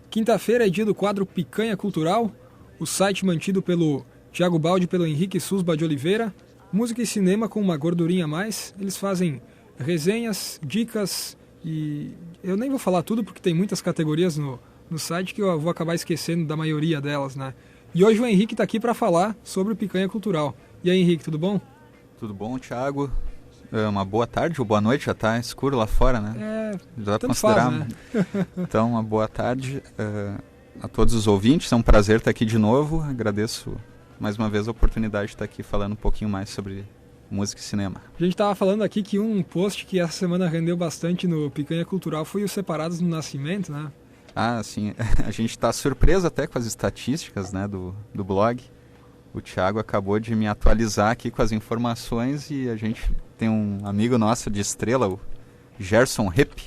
Quinta-feira é dia do quadro Picanha Cultural, o site mantido pelo Thiago Baldi e pelo Henrique Susba de Oliveira. Música e cinema com uma gordurinha a mais. Eles fazem resenhas, dicas e eu nem vou falar tudo porque tem muitas categorias no site que eu vou acabar esquecendo da maioria delas, né? E hoje o Henrique está aqui para falar sobre o Picanha Cultural. E aí, Henrique, tudo bom? Tudo bom, Thiago? Uma boa tarde ou boa noite, já tá escuro lá fora, né? Já dá pra considerar. Faz, né? Então, uma boa tarde a todos os ouvintes. É um prazer estar aqui de novo. Agradeço mais uma vez a oportunidade de estar aqui falando um pouquinho mais sobre música e cinema. A gente estava falando aqui que um post que essa semana rendeu bastante no Picanha Cultural foi os Separados no Nascimento, né? Ah, sim. A gente está surpreso até com as estatísticas, né, do blog. O Thiago acabou de me atualizar aqui com as informações e a gente tem um amigo nosso de estrela, o Gerson Rep,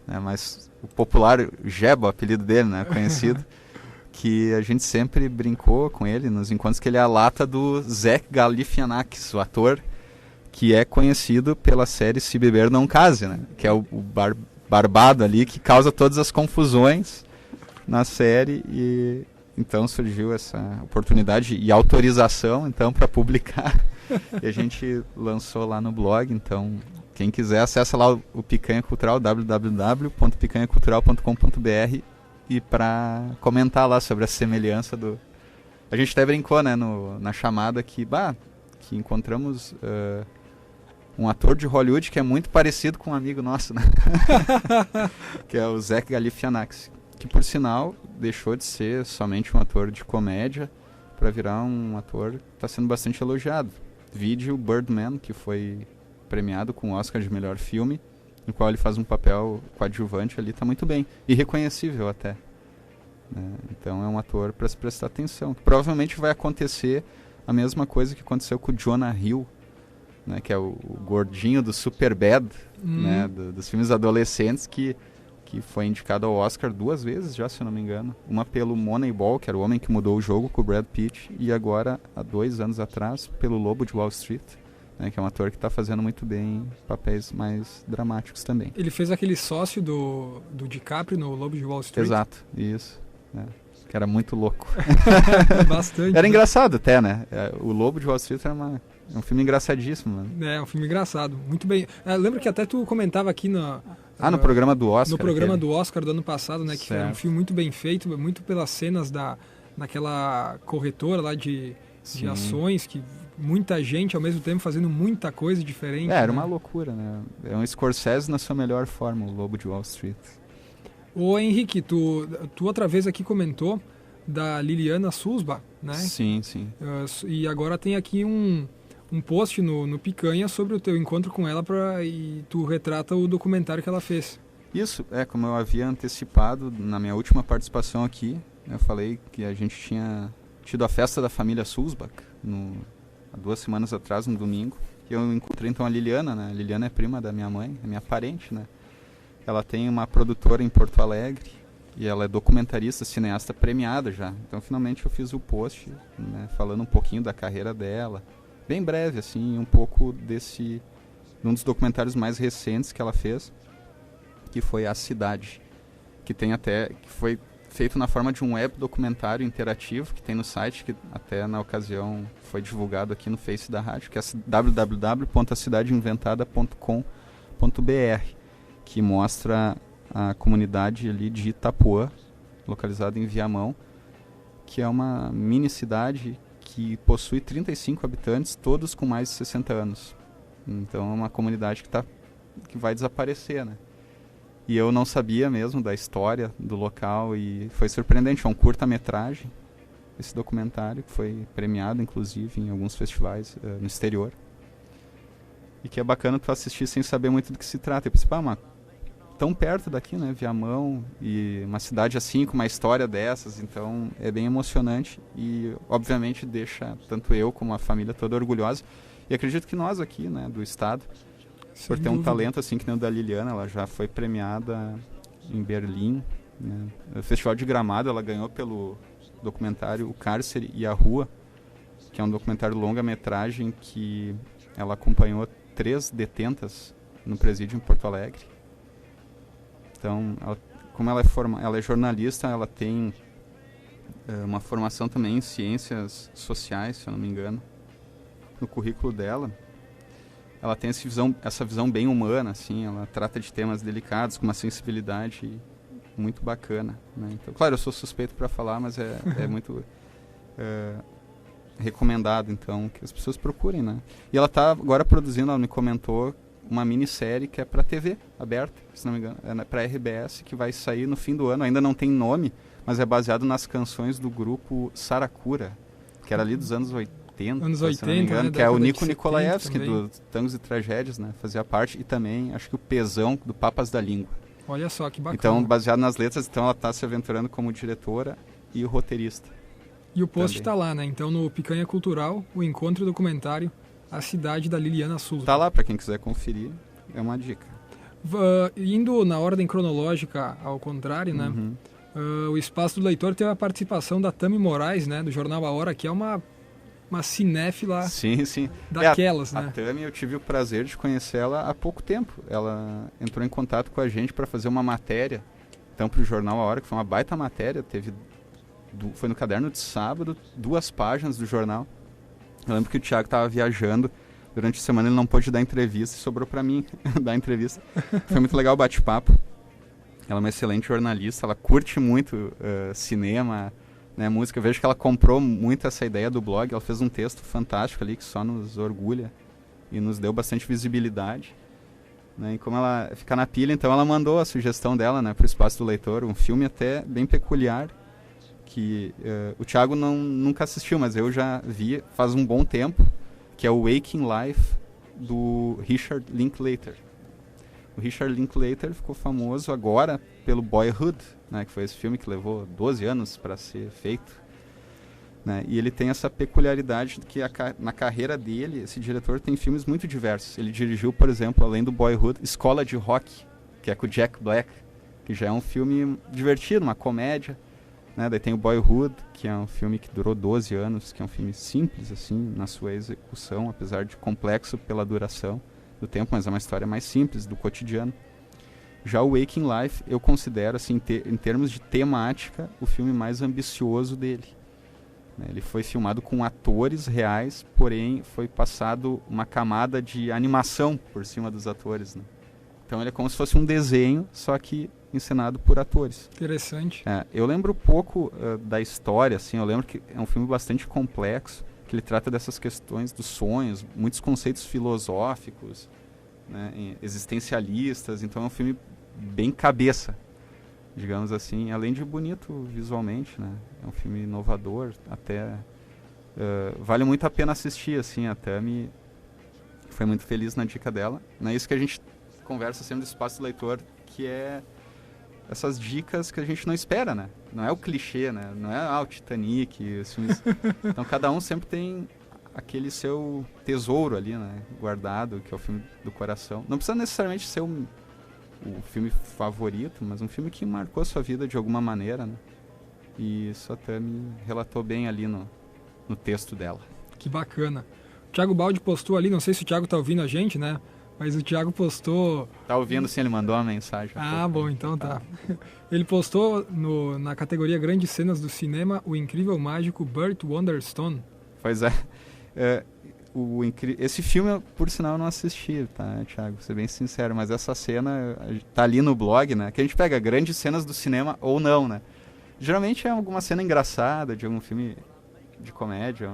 né, mas o popular Jeba, o apelido dele, né, conhecido, que a gente sempre brincou com ele nos encontros que ele é a lata do Zach Galifianakis, o ator que é conhecido pela série Se Beber Não Case, né, que é o barbado ali que causa todas as confusões na série e... Então surgiu essa oportunidade e autorização então para publicar e a gente lançou lá no blog. Então quem quiser acessa lá o Picanha Cultural, www.picanhacultural.com.br e para comentar lá sobre a semelhança do... A gente até brincou, né, na chamada que encontramos um ator de Hollywood que é muito parecido com um amigo nosso, né? Que é o Zach Galifianakis, que por sinal deixou de ser somente um ator de comédia para virar um ator que está sendo bastante elogiado. Vídeo Birdman, que foi premiado com o Oscar de melhor filme, no qual ele faz um papel coadjuvante ali, está muito bem, e reconhecível até, né? Então é um ator para se prestar atenção. Provavelmente vai acontecer a mesma coisa que aconteceu com o Jonah Hill, né, que é o gordinho do Superbad, né, dos filmes adolescentes, que foi indicado ao Oscar 2 vezes já, se eu não me engano. Uma pelo Moneyball, que era o homem que mudou o jogo, com o Brad Pitt, e agora, há 2 anos atrás, pelo Lobo de Wall Street, né, que é um ator que está fazendo muito bem papéis mais dramáticos também. Ele fez aquele sócio do DiCaprio no Lobo de Wall Street. Exato, isso. Né, que era muito louco. Bastante. Era engraçado até, né? O Lobo de Wall Street era um filme engraçadíssimo. Né? É um filme engraçado, muito bem. Lembra que até tu comentava aqui no programa do Oscar. No programa do Oscar do ano passado, né? Que certo. Foi um filme muito bem feito, muito pelas cenas naquela corretora lá de ações, que muita gente ao mesmo tempo fazendo muita coisa diferente. Era uma loucura, né? É um Scorsese na sua melhor forma, o Lobo de Wall Street. Ô Henrique, tu outra vez aqui comentou da Liliana Susba, né? Sim. E agora tem aqui um post no Picanha sobre o teu encontro com ela e tu retrata o documentário que ela fez. Isso, como eu havia antecipado na minha última participação aqui, eu falei que a gente tinha tido a festa da família Sulzbach há 2 semanas atrás, no domingo, e eu encontrei então a Liliana, né? A Liliana é prima da minha mãe, é minha parente, né? Ela tem uma produtora em Porto Alegre e ela é documentarista, cineasta premiada já. Então finalmente eu fiz o post, né, falando um pouquinho da carreira dela, bem breve, assim, um pouco um dos documentários mais recentes que ela fez, que foi A Cidade, que foi feito na forma de um web documentário interativo que tem no site, que até na ocasião foi divulgado aqui no Face da rádio, que é www.acidadeinventada.com.br, que mostra a comunidade ali de Itapuã, localizada em Viamão, que é uma mini cidade que possui 35 habitantes, todos com mais de 60 anos. Então é uma comunidade que vai desaparecer, né? E eu não sabia mesmo da história do local e foi surpreendente. É um curta-metragem, esse documentário, que foi premiado, inclusive, em alguns festivais no exterior. E que é bacana tu assistir sem saber muito do que se trata. Eu pensei, tão perto daqui, né, Viamão, e uma cidade assim, com uma história dessas, então é bem emocionante e, obviamente, deixa tanto eu como a família toda orgulhosa. E acredito que nós aqui, né, do estado, por ter um talento assim que nem o da Liliana, ela já foi premiada em Berlim, né? No Festival de Gramado ela ganhou pelo documentário O Cárcere e a Rua, que é um documentário longa-metragem que ela acompanhou 3 detentas no presídio em Porto Alegre. Então ela como ela é jornalista, ela tem uma formação também em ciências sociais, se eu não me engano, no currículo dela. Ela tem essa visão bem humana, assim, ela trata de temas delicados com uma sensibilidade muito bacana, né? Então, claro, eu sou suspeito para falar, mas é muito recomendado, então, que as pessoas procurem, né? E ela está agora produzindo, ela me comentou, uma minissérie que é para TV aberta, se não me engano, é para RBS, que vai sair no fim do ano, ainda não tem nome, mas é baseado nas canções do grupo Saracura, que era ali dos anos 80, anos se 80, não me engano, né? que é o Década de Nico 70 Nikolaevski, também. do Tangos e Tragédias, né? Fazia parte, e também, acho que o Pezão, do Papas da Língua. Olha só, que bacana. Então, baseado nas letras, então ela está se aventurando como diretora e roteirista. E o post também. está lá, né? Então, no Picanha Cultural, o encontro documentário A Cidade da Liliana Souza. Tá lá, para quem quiser conferir, é uma dica. Indo na ordem cronológica ao contrário, né? Uhum. O Espaço do Leitor teve a participação da Tami Moraes, né? Do jornal A Hora, que é uma cinéfila Sim, sim. daquelas, A né? Tami, eu tive o prazer de conhecê-la há pouco tempo. Ela entrou em contato com a gente para fazer uma matéria, então, para o jornal A Hora, que foi uma baita matéria. Foi no caderno de sábado, 2 páginas do jornal. Eu lembro que o Thiago estava viajando. Durante a semana ele não pôde dar entrevista e sobrou para mim dar entrevista. Foi muito legal o bate-papo. Ela é uma excelente jornalista, ela curte muito cinema, né, música. Eu vejo que ela comprou muito essa ideia do blog. Ela fez um texto fantástico ali que só nos orgulha e nos deu bastante visibilidade, né? E como ela fica na pilha, então ela mandou a sugestão dela, né, para o Espaço do Leitor, um filme até bem peculiar, que o Thiago nunca assistiu, mas eu já vi faz um bom tempo, que é o Waking Life, do Richard Linklater. O Richard Linklater ficou famoso agora pelo Boyhood, né, que foi esse filme que levou 12 anos para ser feito, né? E ele tem essa peculiaridade que na carreira dele, esse diretor tem filmes muito diversos. Ele dirigiu, por exemplo, além do Boyhood, Escola de Rock, que é com o Jack Black, que já é um filme divertido, uma comédia, né? Daí tem o Boyhood, que é um filme que durou 12 anos, que é um filme simples, assim, na sua execução, apesar de complexo pela duração do tempo, mas é uma história mais simples, do cotidiano. Já o Waking Life, eu considero, assim, em termos de temática, o filme mais ambicioso dele. Ele foi filmado com atores reais, porém foi passado uma camada de animação por cima dos atores, né? Então ele é como se fosse um desenho, só que encenado por atores. Interessante. Eu lembro pouco da história, assim, eu lembro que é um filme bastante complexo, que ele trata dessas questões dos sonhos, muitos conceitos filosóficos, né, existencialistas. Então é um filme bem cabeça, digamos assim, além de bonito visualmente, né? É um filme inovador, até vale muito a pena assistir, assim. A Tami foi muito feliz na dica dela, né? Isso que a gente conversa sempre do Espaço do Leitor, que é essas dicas que a gente não espera, né? Não é o clichê, né? Não é o Titanic, os filmes. Então cada um sempre tem aquele seu tesouro ali, né, guardado, que é o filme do coração. Não precisa necessariamente ser o filme favorito, mas um filme que marcou a sua vida de alguma maneira, né? E isso até me relatou bem ali no texto dela. Que bacana. O Thiago Baldi postou ali, não sei se o Thiago tá ouvindo a gente, né? Mas o Thiago postou... Tá ouvindo sim, ele mandou uma mensagem. Bom, então tá. Ele postou na categoria Grandes Cenas do Cinema o incrível mágico Burt Wonderstone. Pois é. Esse filme, por sinal, eu não assisti, tá, Thiago? Vou ser bem sincero, mas essa cena tá ali no blog, né? Que a gente pega grandes cenas do cinema ou não, né? Geralmente é alguma cena engraçada de algum filme de comédia,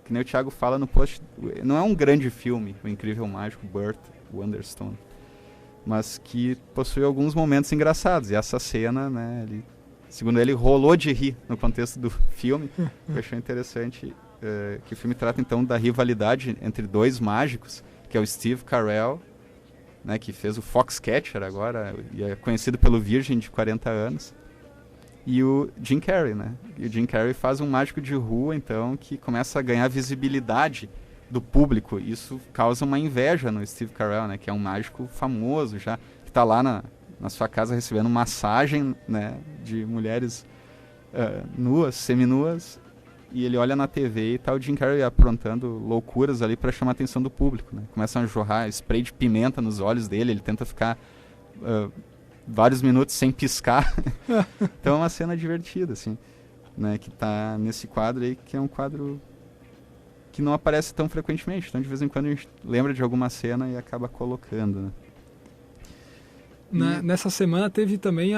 que nem o Thiago fala no post. Não é um grande filme, o incrível mágico Burt Wonderstone, mas que possui alguns momentos engraçados. E essa cena, né, segundo ele, rolou de rir no contexto do filme. Eu achei interessante que o filme trata então da rivalidade entre dois mágicos, que é o Steve Carell, né, que fez o Foxcatcher agora, e é conhecido pelo Virgem de 40 anos, e o Jim Carrey, né? E o Jim Carrey faz um mágico de rua, então, que começa a ganhar visibilidade do público. Isso causa uma inveja no Steve Carell, né? Que é um mágico famoso já, que está lá na sua casa recebendo massagem, né, de mulheres nuas, seminuas, e ele olha na TV e tá o Jim Carrey aprontando loucuras ali para chamar a atenção do público, né? Começam a jorrar spray de pimenta nos olhos dele, ele tenta ficar vários minutos sem piscar. Então é uma cena divertida, assim, né, que tá nesse quadro aí, que é um quadro que não aparece tão frequentemente. Então, de vez em quando, a gente lembra de alguma cena e acaba colocando, né? Nessa semana teve também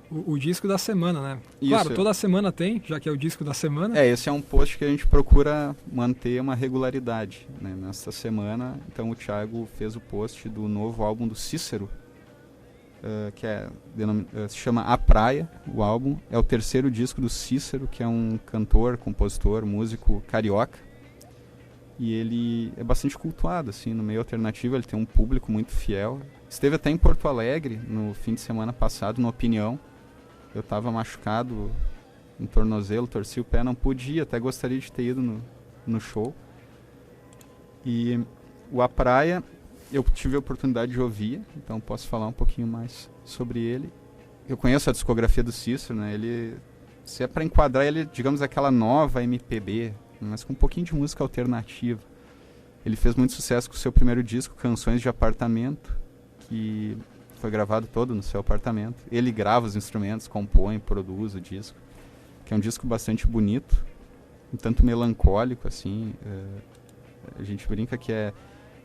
o disco da semana, né? Isso. Claro, toda semana tem, já que é o disco da semana. Esse é um post que a gente procura manter uma regularidade, né? Nesta semana, então, o Thiago fez o post do novo álbum do Cícero, que se chama A Praia, o álbum. É o terceiro disco do Cícero, que é um cantor, compositor, músico carioca. E ele é bastante cultuado, assim, no meio alternativo. Ele tem um público muito fiel. Esteve até em Porto Alegre no fim de semana passado, no Opinião. Eu estava machucado no tornozelo, torci o pé, não pude ir, até gostaria de ter ido no show. E o A Praia, eu tive a oportunidade de ouvir, então posso falar um pouquinho mais sobre ele. Eu conheço a discografia do Cícero, né? Ele, se é para enquadrar ele, digamos, aquela nova MPB, mas com um pouquinho de música alternativa. Ele fez muito sucesso com o seu primeiro disco, Canções de Apartamento, que foi gravado todo no seu apartamento. Ele grava os instrumentos, compõe, produz o disco, que é um disco bastante bonito, um tanto melancólico, assim. A gente brinca que é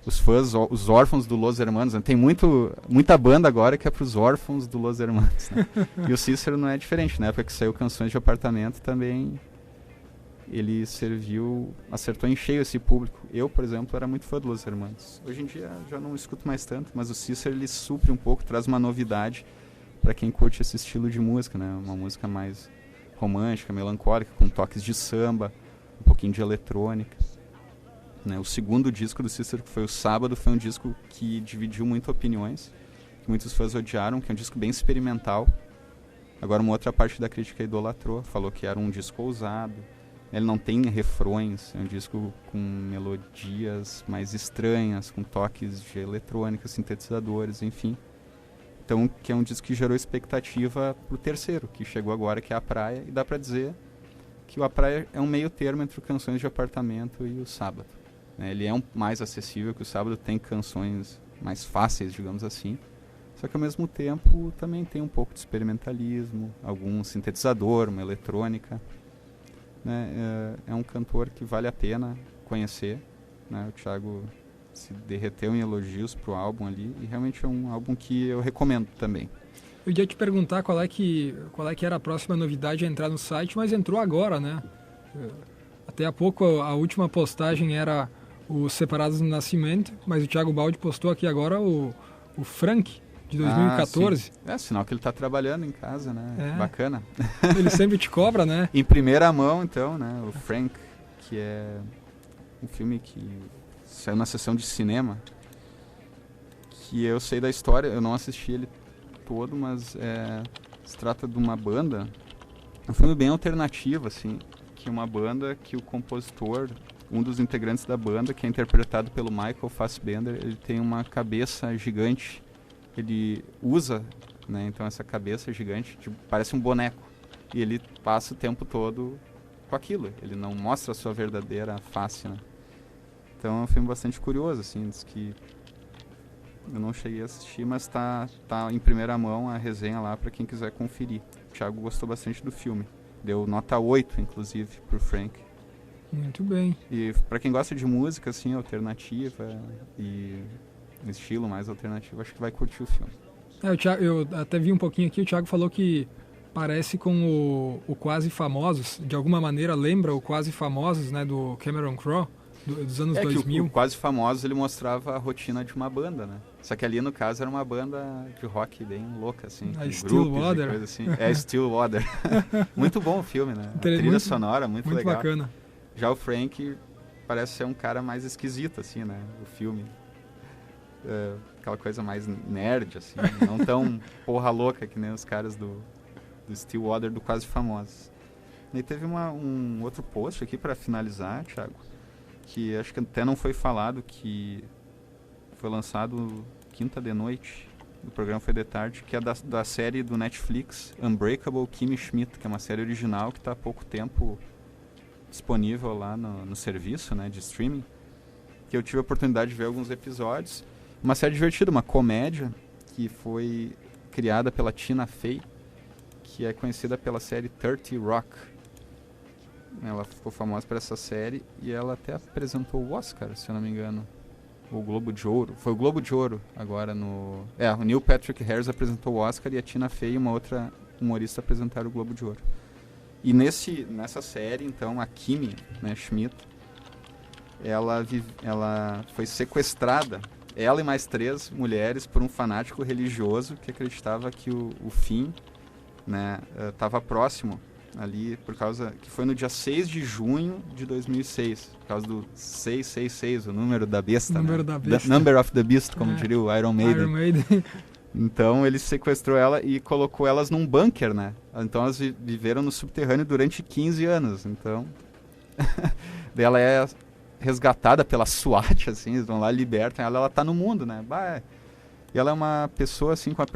os fãs, os órfãos do Los Hermanos, né? Tem muita banda agora que é para os órfãos do Los Hermanos, né? E o Cícero não é diferente, na época que saiu Canções de Apartamento também ele acertou em cheio esse público. Eu, por exemplo, era muito fã do Los Hermanos. Hoje em dia já não escuto mais tanto, mas o Cícero ele supre um pouco, traz uma novidade para quem curte esse estilo de música, né? Uma música mais romântica, melancólica, com toques de samba, um pouquinho de eletrônica, né? O segundo disco do Cícero, que foi o Sábado, foi um disco que dividiu muito opiniões, que muitos fãs odiaram, que é um disco bem experimental. Agora uma outra parte da crítica idolatrou, falou que era um disco ousado. Ele não tem refrões, é um disco com melodias mais estranhas, com toques de eletrônica, sintetizadores, enfim. Então, que é um disco que gerou expectativa pro terceiro, que chegou agora, que é A Praia, e dá pra dizer que o A Praia é um meio termo entre Canções de Apartamento e o Sábado, né? Ele é mais acessível, que o Sábado tem canções mais fáceis, digamos assim, só que ao mesmo tempo também tem um pouco de experimentalismo, algum sintetizador, uma eletrônica, né? É um cantor que vale a pena conhecer, né? O Thiago se derreteu em elogios pro álbum ali, e realmente é um álbum que eu recomendo também. Eu ia te perguntar qual é que era a próxima novidade a entrar no site, mas entrou agora, né? Até há pouco a última postagem era os Separados no Nascimento, mas o Thiago Baldi postou aqui agora o Frank, de 2014. É sinal que ele está trabalhando em casa, né? Bacana. Ele sempre te cobra, né? Em primeira mão, então, né? O Frank, que é um filme que saiu na sessão de cinema, que eu sei da história, eu não assisti ele todo, mas se trata de uma banda, um filme bem alternativo, assim, que é uma banda que o compositor, um dos integrantes da banda, que é interpretado pelo Michael Fassbender, ele tem uma cabeça gigante. Ele usa, né, então essa cabeça gigante, tipo, parece um boneco, e ele passa o tempo todo com aquilo, ele não mostra a sua verdadeira face, né? Então é um filme bastante curioso, assim, diz que eu não cheguei a assistir, mas tá em primeira mão a resenha lá para quem quiser conferir. O Thiago gostou bastante do filme, deu nota 8, inclusive, pro Frank. Muito bem. E para quem gosta de música, assim, alternativa e estilo mais alternativo, acho que vai curtir o filme. Eu até vi um pouquinho aqui, o Thiago falou que parece com o Quase Famosos, de alguma maneira lembra o Quase Famosos, né, do Cameron Crowe, dos anos 2000. Que o Quase Famosos ele mostrava a rotina de uma banda, né? Só que ali no caso era uma banda de rock bem louca, assim, a com Stillwater. coisa assim. Stillwater. Muito bom o filme, né? A trilha sonora muito legal. Muito bacana. Já o Frank parece ser um cara mais esquisito, assim, né? O filme. Aquela coisa mais nerd, assim, não tão porra louca que nem os caras do Stillwater, do Quase Famosos. E teve um outro post aqui para finalizar, Thiago, que acho que até não foi falado, que foi lançado quinta de noite, o programa foi de tarde, que é da série do Netflix Unbreakable Kimmy Schmidt, que é uma série original que está há pouco tempo disponível lá no serviço, né, de streaming, que eu tive a oportunidade de ver alguns episódios. Uma série divertida, uma comédia, que criada pela Tina Fey, que é conhecida pela série 30 Rock. Ela ficou famosa por essa série e ela até apresentou o Oscar, se eu não me engano. O Globo de Ouro. Foi o Globo de Ouro agora no... o Neil Patrick Harris apresentou o Oscar e a Tina Fey e uma outra humorista apresentaram o Globo de Ouro. E nessa série, então, a Kimi, né, Schmidt, ela foi sequestrada, ela e mais 3 mulheres, por um fanático religioso que acreditava que o fim, né, estava próximo ali, por causa que foi no dia 6 de junho de 2006, por causa do 666, o número da besta, número, né? da besta. Number of the Beast, como diria o Iron Maiden. Iron Maiden. Então ele sequestrou ela e colocou elas num bunker, né? Então elas viveram no subterrâneo durante 15 anos. Então daí ela é resgatada pela SWAT, assim, eles vão lá, libertam ela tá no mundo, né? E ela é uma pessoa assim com a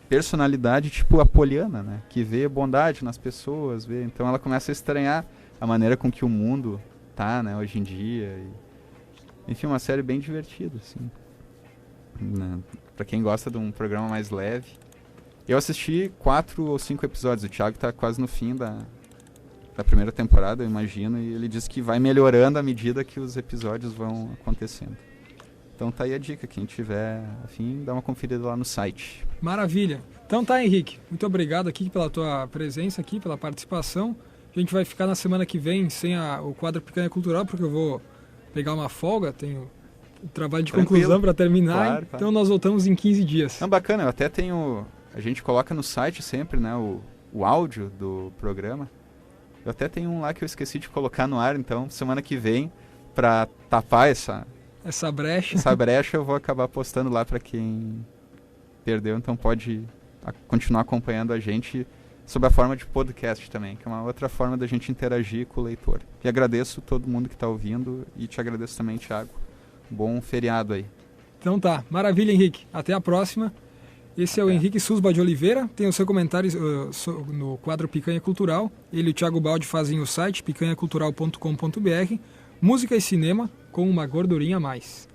personalidade tipo apoliana, né? Que vê bondade nas pessoas, então ela começa a estranhar a maneira com que o mundo tá, né, hoje em dia. Enfim, uma série bem divertida, assim, né? Pra quem gosta de um programa mais leve. Eu assisti 4 ou 5 episódios, o Thiago tá quase no fim da primeira temporada, eu imagino, e ele diz que vai melhorando à medida que os episódios vão acontecendo. Então tá aí a dica, quem tiver afim, dá uma conferida lá no site. Maravilha. Então tá, Henrique, muito obrigado aqui pela tua presença aqui, pela participação. A gente vai ficar na semana que vem sem o quadro Picanha Cultural, porque eu vou pegar uma folga, tenho trabalho de conclusão para terminar, claro. Então nós voltamos em 15 dias. Bacana, eu até tenho... A gente coloca no site sempre, né, o áudio do programa. Eu até tenho um lá que eu esqueci de colocar no ar, então semana que vem, para tapar essa brecha, eu vou acabar postando lá para quem perdeu, então pode continuar acompanhando a gente sob a forma de podcast também, que é uma outra forma da gente interagir com o leitor. E agradeço todo mundo que está ouvindo e te agradeço também, Thiago. Bom feriado aí. Então tá, maravilha, Henrique. Até a próxima. Esse é o Henrique Susba de Oliveira. Tem o seu comentário no quadro Picanha Cultural. Ele e o Thiago Baldi fazem o site picanhacultural.com.br. Música e cinema com uma gordurinha a mais.